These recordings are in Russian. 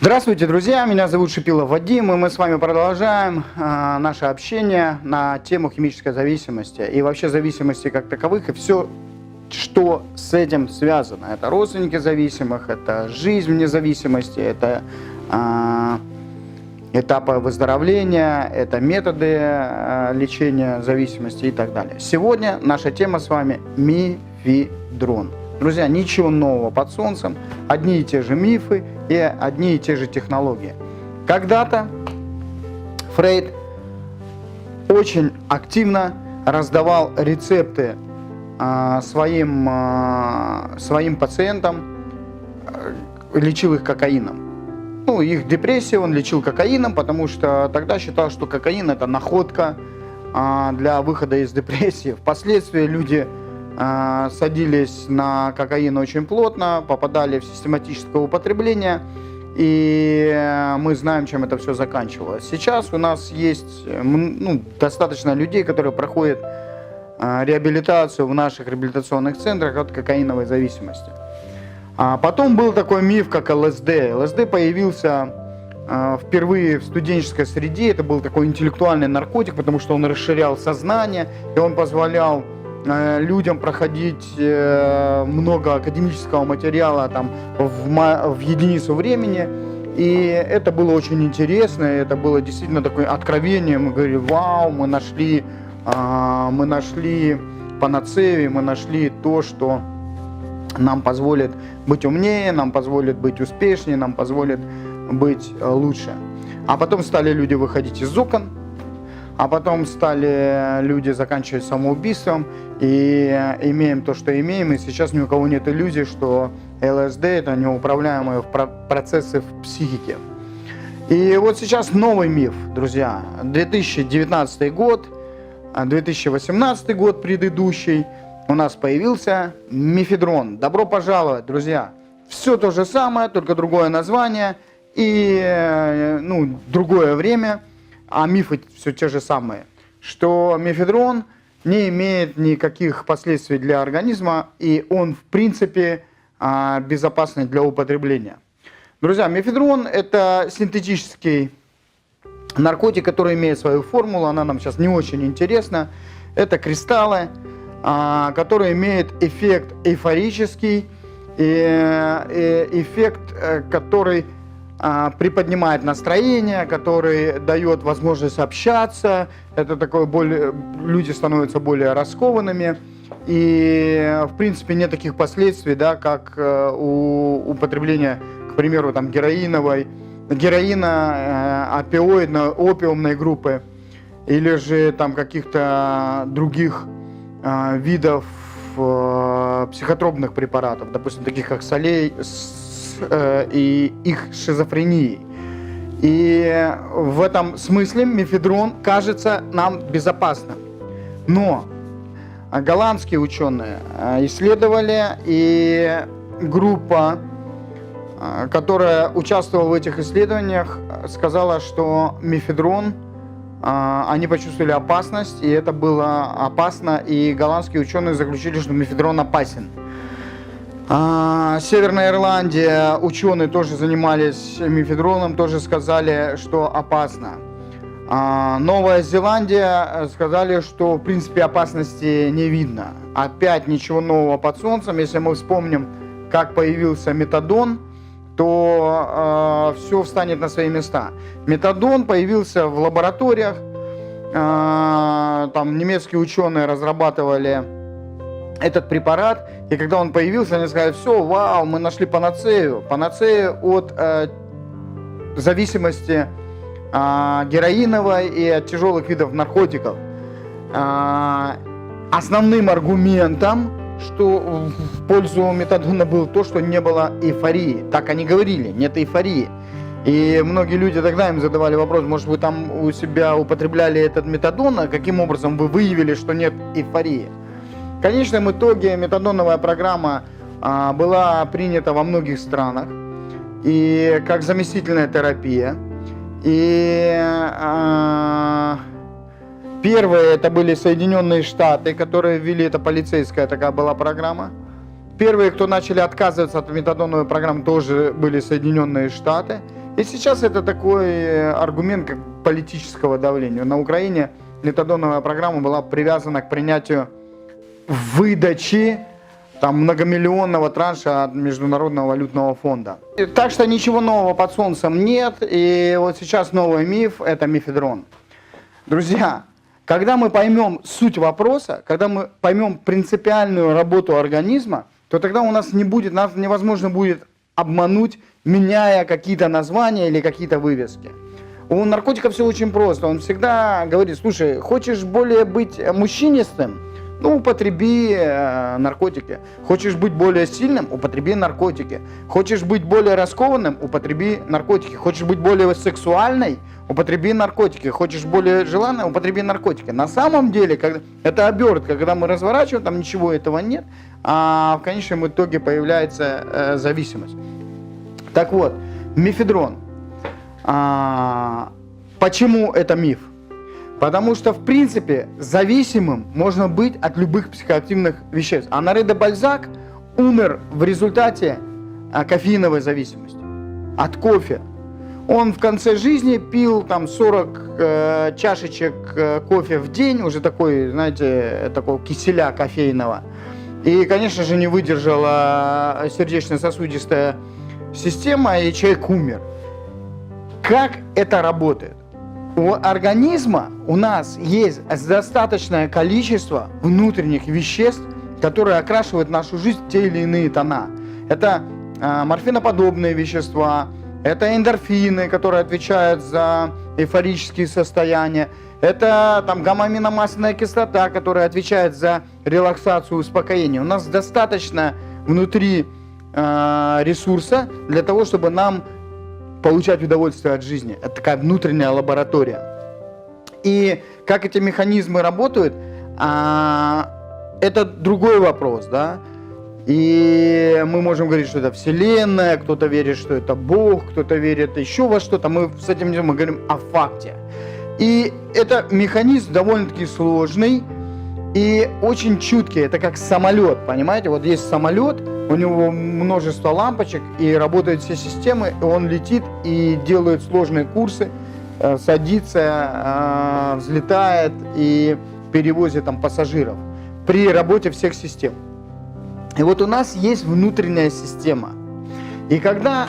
Здравствуйте, друзья! Меня зовут Шипилов Вадим, и мы с вами продолжаем наше общение на тему химической зависимости и вообще зависимости как таковых, и все, что с этим связано. Это родственники зависимых, это жизнь вне зависимости, это этапы выздоровления, это методы лечения зависимости и так далее. Сегодня наша тема с вами мифедрон. Друзья, ничего нового под солнцем, одни и те же мифы и одни и те же технологии. Когда-то Фрейд очень активно раздавал рецепты своим пациентам, лечил их кокаином. Ну, их депрессию он лечил кокаином, потому что тогда считал, что кокаин – это находка для выхода из депрессии. Впоследствии люди садились на кокаин очень плотно, попадали в систематическое употребление, и мы знаем, чем это все заканчивалось. Сейчас у нас есть достаточно людей, которые проходят реабилиацию в наших реабилитационных центрах от кокаиновой зависимости. Потом был такой миф, как ЛСД. ЛСД появился впервые в студенческой среде. Это был такой интеллектуальный наркотик, потому что он расширял сознание, и он позволял людям проходить много академического материала там, в единицу времени. И это было очень интересно, это было действительно такое откровение. Мы говорили: вау, мы нашли панацею, мы нашли то, что нам позволит быть умнее, нам позволит быть успешнее, нам позволит быть лучше. А потом стали люди выходить из окон, а потом стали люди заканчивать самоубийством, и имеем то, что имеем, и сейчас ни у кого нет иллюзий, что ЛСД – это неуправляемые процессы в психике. И вот сейчас новый миф, друзья. 2019 год, 2018 год предыдущий, у нас появился мифедрон. Добро пожаловать, друзья! Все то же самое, только другое название и другое время. А мифы все те же самые, что мифедрон не имеет никаких последствий для организма, и он, в принципе, безопасный для употребления. Друзья, мифедрон – это синтетический наркотик, который имеет свою формулу, она нам сейчас не очень интересна. Это кристаллы, которые имеют эффект эйфорический, и эффект, который приподнимает настроение, который дает возможность общаться. Это такое люди становятся более раскованными. И, в принципе, нет таких последствий, да, как у употребления, к примеру, там, героина, опиоидной, опиумной группы, или же там каких-то других видов психотропных препаратов, допустим, таких как солей, и их шизофренией. И в этом смысле мифедрон кажется нам безопасным. Но голландские ученые исследовали, и группа, которая участвовала в этих исследованиях, сказала, что мифедрон, они почувствовали опасность, и это было опасно, и голландские ученые заключили, что мифедрон опасен. Северная Ирландия, ученые тоже занимались мифедроном, тоже сказали, что опасно. Новая Зеландия сказали, что в принципе опасности не видно. Опять ничего нового под солнцем. Если мы вспомним, как появился метадон, то все встанет на свои места. Метадон появился в лабораториях. Там немецкие ученые разрабатывали этот препарат, и когда он появился, они сказали: все, вау, мы нашли панацею от зависимости героиновой и от тяжелых видов наркотиков. Основным аргументом, что в пользу метадона, было то, что не было эйфории. Так они говорили, нет эйфории. И многие люди тогда им задавали вопрос: может, вы там у себя употребляли этот метадон, а каким образом вы выявили, что нет эйфории? В конечном итоге метадоновая программа была принята во многих странах и как заместительная терапия. И первые это были Соединенные Штаты, которые ввели, это полицейская такая была программа. Первые, кто начали отказываться от метадоновой программы, тоже были Соединенные Штаты. И сейчас это такой аргумент как политического давления. На Украине метадоновая программа была привязана к принятию выдачи там многомиллионного транша от Международного валютного фонда. Так что ничего нового под солнцем нет. И вот сейчас новый миф – это мефедрон. Друзья, когда мы поймем суть вопроса, когда мы поймем принципиальную работу организма, то тогда у нас нас невозможно будет обмануть, меняя какие-то названия или какие-то вывески. У наркотика все очень просто. Он всегда говорит: слушай, хочешь более быть мужчинистым? Ну, употреби наркотики. Хочешь быть более сильным? Употреби наркотики. Хочешь быть более раскованным? Употреби наркотики. Хочешь быть более сексуальной? Употреби наркотики. Хочешь более желанной? Употреби наркотики. На самом деле, это обертка, когда мы разворачиваем, там ничего этого нет, а в конечном итоге появляется зависимость. Так вот, мефедрон. Почему это миф? Потому что, в принципе, зависимым можно быть от любых психоактивных веществ. А Анаре де Бальзак умер в результате кофеиновой зависимости, от кофе. Он в конце жизни пил там 40 чашечек кофе в день, уже такой, знаете, такого киселя кофейного. И, конечно же, не выдержала сердечно-сосудистая система, и человек умер. Как это работает? У организма у нас есть достаточное количество внутренних веществ, которые окрашивают нашу жизнь в те или иные тона. Это морфиноподобные вещества, это эндорфины, которые отвечают за эйфорические состояния, это там гамма-аминомасляная кислота, которая отвечает за релаксацию и успокоение. У нас достаточно внутри ресурса для того, чтобы нам получать удовольствие от жизни. Это такая внутренняя лаборатория. И как эти механизмы работают, это другой вопрос, да. И мы можем говорить, что это Вселенная, кто-то верит, что это Бог, кто-то верит еще во что-то. Мы с этим мы говорим о факте. И это механизм довольно-таки сложный и очень чуткий. Это как самолет, понимаете? Вот есть самолет, у него множество лампочек, и работают все системы, и он летит и делает сложные курсы, садится, взлетает и перевозит там пассажиров при работе всех систем. И вот у нас есть внутренняя система. И когда,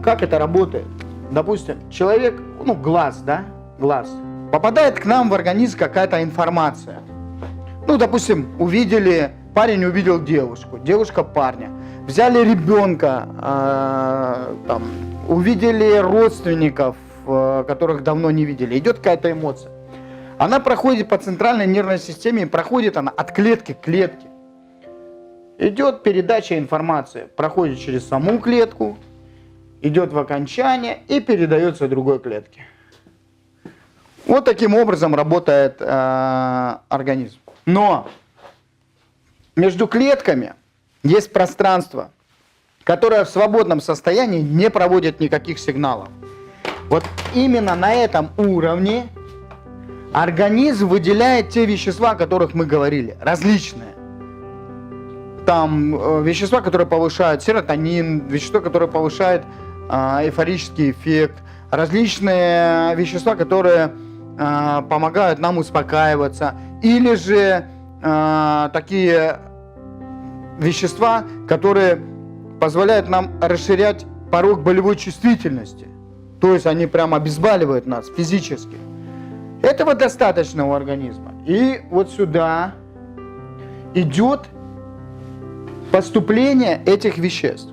как это работает? Допустим, человек, глаз, попадает к нам в организм какая-то информация. Допустим, парень увидел девушку, девушка парня. Взяли ребенка, увидели родственников, которых давно не видели. Идет какая-то эмоция. Она проходит по центральной нервной системе, и проходит она от клетки к клетке. Идет передача информации, проходит через саму клетку, идет в окончание и передается другой клетке. Вот таким образом работает организм. Но между клетками есть пространство, которое в свободном состоянии не проводит никаких сигналов. Вот именно на этом уровне организм выделяет те вещества, о которых мы говорили, различные. Там вещества, которые повышают серотонин, вещества, которые повышают эйфорический эффект, различные вещества, которые помогают нам успокаиваться, или же такие вещества, которые позволяют нам расширять порог болевой чувствительности. То есть они прямо обезболивают нас физически. Этого достаточно у организма. И вот сюда идет поступление этих веществ.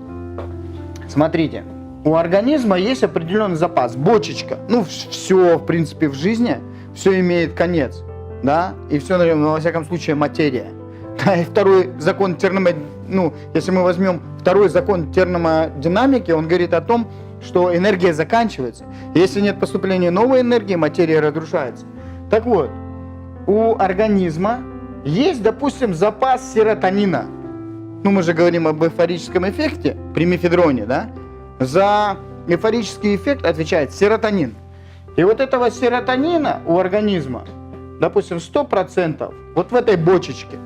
Смотрите, у организма есть определенный запас, бочечка. Все, в принципе, в жизни, все имеет конец. Да? И все, во всяком случае, материя. Да, и второй закон если мы возьмем второй закон термодинамики, он говорит о том, что энергия заканчивается. Если нет поступления новой энергии, материя разрушается. Так вот, у организма есть, допустим, запас серотонина. Мы же говорим об эйфорическом эффекте при мефедроне, да? За эйфорический эффект отвечает серотонин. И вот этого серотонина у организма, допустим, 100% вот в этой бочечке.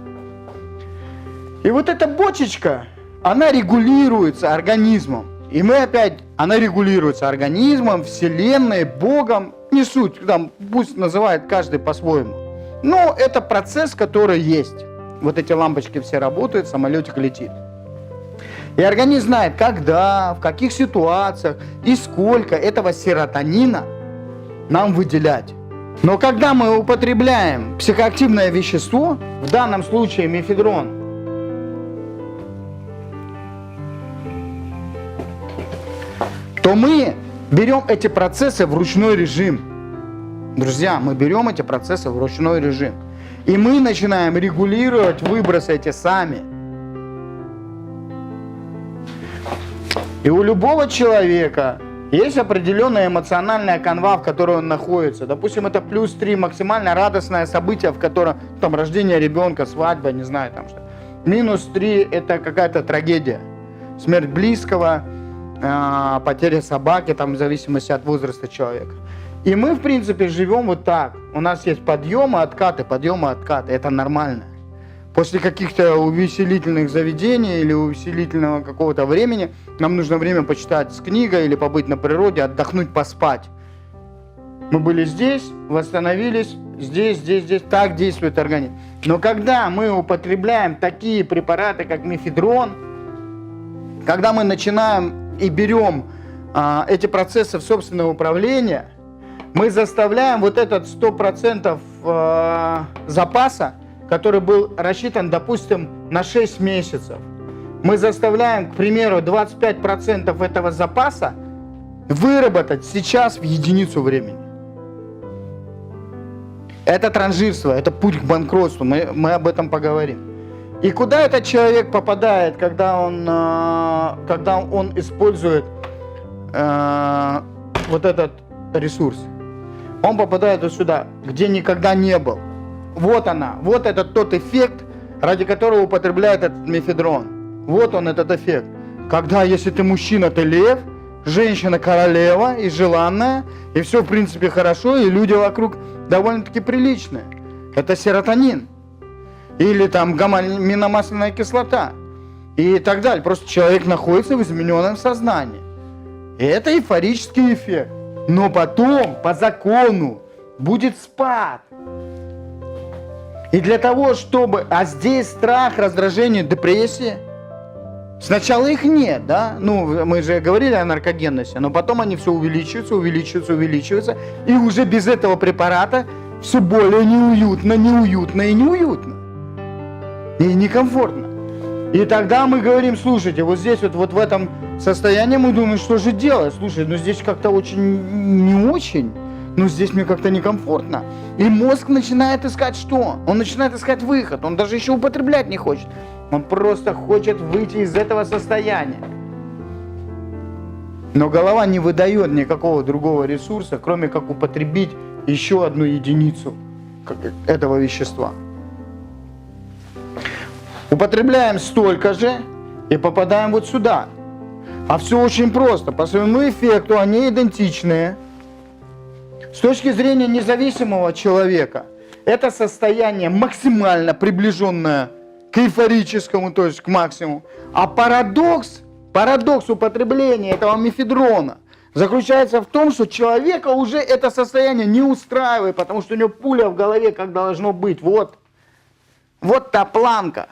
И вот эта бочечка, она регулируется организмом. И мы опять, она регулируется организмом, вселенной, Богом, не суть, там, пусть называет каждый по-своему. Но это процесс, который есть. Вот эти лампочки все работают, самолетик летит. И организм знает, когда, в каких ситуациях и сколько этого серотонина нам выделять. Но когда мы употребляем психоактивное вещество, в данном случае мефедрон, то мы берем эти процессы в ручной режим. Друзья, мы берем эти процессы в ручной режим. И мы начинаем регулировать выбросы эти сами. И у любого человека есть определенная эмоциональная канва, в которой он находится. Допустим, это +3 максимально радостное событие, в котором там рождение ребенка, свадьба, не знаю там что. -3 это какая-то трагедия. Смерть близкого, потеря собаки, там в зависимости от возраста человека. И мы, в принципе, живем вот так. У нас есть подъемы, откаты, это нормально. После каких-то увеселительных заведений или увеселительного какого-то времени нам нужно время почитать с книгой или побыть на природе, отдохнуть, поспать. Мы были здесь, восстановились, здесь. Так действует организм. Но когда мы употребляем такие препараты, как мефедрон, когда мы начинаем и берем эти процессы в собственное управление, мы заставляем вот этот 100% запаса, который был рассчитан, допустим, на 6 месяцев. Мы заставляем, к примеру, 25% этого запаса выработать сейчас в единицу времени. Это транжирство, это путь к банкротству, мы об этом поговорим. И куда этот человек попадает, когда он использует вот этот ресурс? Он попадает вот сюда, где никогда не был. Вот она, вот это тот эффект, ради которого употребляет этот мефедрон. Вот он, этот эффект. Когда, если ты мужчина, ты лев, женщина королева и желанная, и все в принципе хорошо, и люди вокруг довольно-таки приличные. Это серотонин. Или там гамма-аминомасляная кислота. И так далее. Просто человек находится в измененном сознании. И это эйфорический эффект. Но потом, по закону, будет спад. И для того, чтобы... А здесь страх, раздражение, депрессия. Сначала их нет, да? Ну, мы же говорили о наркогенности, но потом они все увеличиваются. И уже без этого препарата все более неуютно. И некомфортно. И тогда мы говорим, слушайте, вот здесь вот в этом состоянии мы думаем, что же делать? Слушай, ну здесь как-то очень не очень. Но здесь мне как-то некомфортно. И мозг начинает искать что? Он начинает искать выход. Он даже еще употреблять не хочет. Он просто хочет выйти из этого состояния. Но голова не выдает никакого другого ресурса, кроме как употребить еще одну единицу этого вещества. Употребляем столько же и попадаем вот сюда. А все очень просто. По своему эффекту они идентичные. С точки зрения независимого человека, это состояние максимально приближенное к эйфорическому, то есть к максимуму. А парадокс употребления этого мефедрона заключается в том, что человека уже это состояние не устраивает, потому что у него пуля в голове, как должно быть. Вот та планка.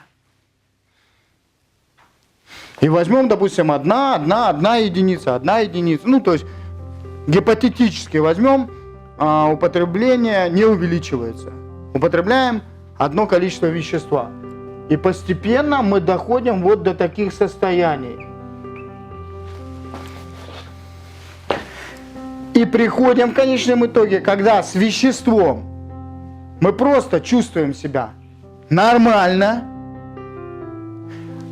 И возьмем, допустим, одна единица. Ну, то есть гипотетически возьмем, употребление не увеличивается. Употребляем одно количество вещества. И постепенно мы доходим вот до таких состояний. И приходим в конечном итоге, когда с веществом мы просто чувствуем себя нормально,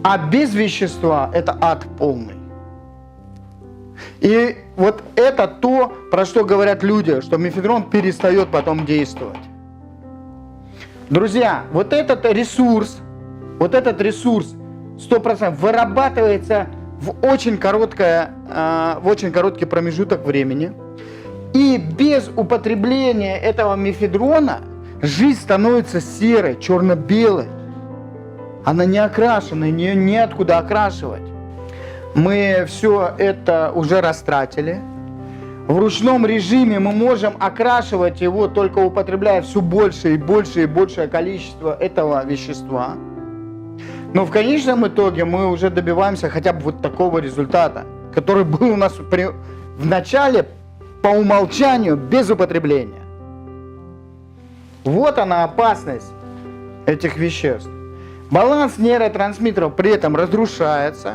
а без вещества это ад полный. И вот это то, про что говорят люди, что мефедрон перестает потом действовать. Друзья, вот этот ресурс 100% вырабатывается в очень короткий промежуток времени. И без употребления этого мефедрона жизнь становится серой, черно-белой. Она не окрашена, ее неоткуда окрашивать. Мы все это уже растратили. В ручном режиме мы можем окрашивать его, только употребляя все больше и больше и большее количество этого вещества. Но в конечном итоге мы уже добиваемся хотя бы вот такого результата, который был у нас в начале по умолчанию без употребления. Вот она опасность этих веществ. Баланс нейротрансмиттеров при этом разрушается.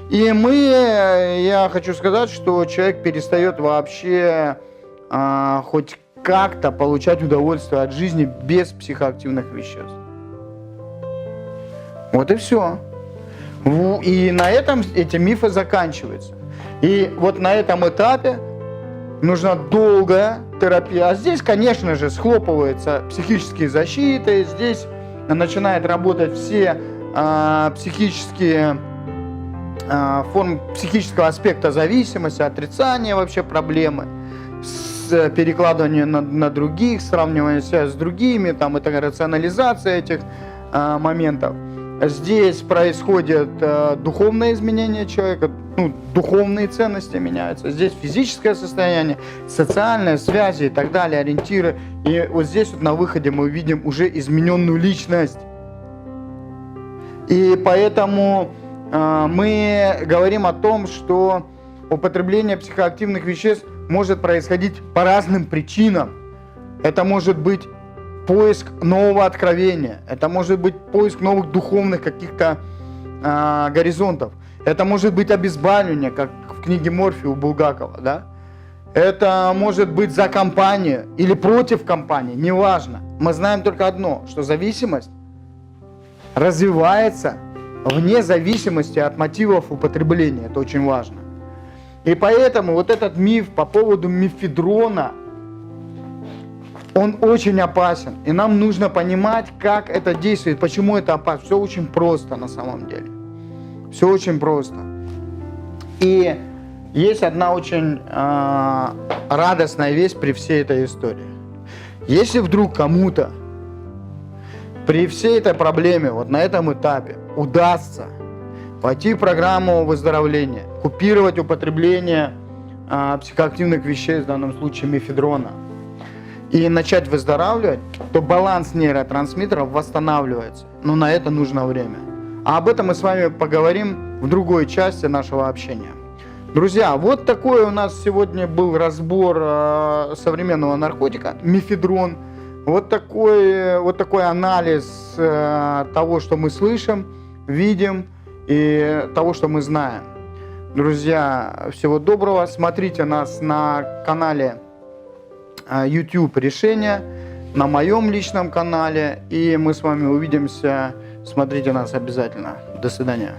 И я хочу сказать, что человек перестает вообще хоть как-то получать удовольствие от жизни без психоактивных веществ. Вот и все. И на этом эти мифы заканчиваются. И вот на этом этапе нужна долгая терапия. А здесь, конечно же, схлопываются психические защиты, здесь начинают работать все психические формы психического аспекта зависимости, отрицания вообще проблемы, с перекладыванием на других, сравнивание себя с другими, там это рационализация этих моментов. Здесь происходит духовное изменение человека, духовные ценности меняются. Здесь физическое состояние, социальные связи и так далее, ориентиры. И вот здесь вот на выходе мы увидим уже измененную личность. И поэтому мы говорим о том, что употребление психоактивных веществ может происходить по разным причинам. Это может быть поиск нового откровения, это может быть поиск новых духовных каких-то горизонтов, это может быть обезболивание, как в книге Морфия у Булгакова, да? Это может быть за компанию или против компании, неважно. Мы знаем только одно, что зависимость развивается вне зависимости от мотивов употребления, это очень важно. И поэтому вот этот миф по поводу мефедрона, он очень опасен, и нам нужно понимать, как это действует, почему это опасно. Все очень просто на самом деле. Все очень просто. И есть одна очень радостная весть при всей этой истории. Если вдруг кому-то при всей этой проблеме, вот на этом этапе, удастся войти в программу выздоровления, купировать употребление психоактивных веществ, в данном случае мефедрона, и начать выздоравливать, то баланс нейротрансмиттеров восстанавливается. Но на это нужно время. А об этом мы с вами поговорим в другой части нашего общения. Друзья, вот такой у нас сегодня был разбор современного наркотика, мефедрон. Вот такой анализ того, что мы слышим, видим и того, что мы знаем. Друзья, всего доброго. Смотрите нас на канале YouTube «Решение», на моем личном канале. И мы с вами увидимся. Смотрите нас обязательно. До свидания.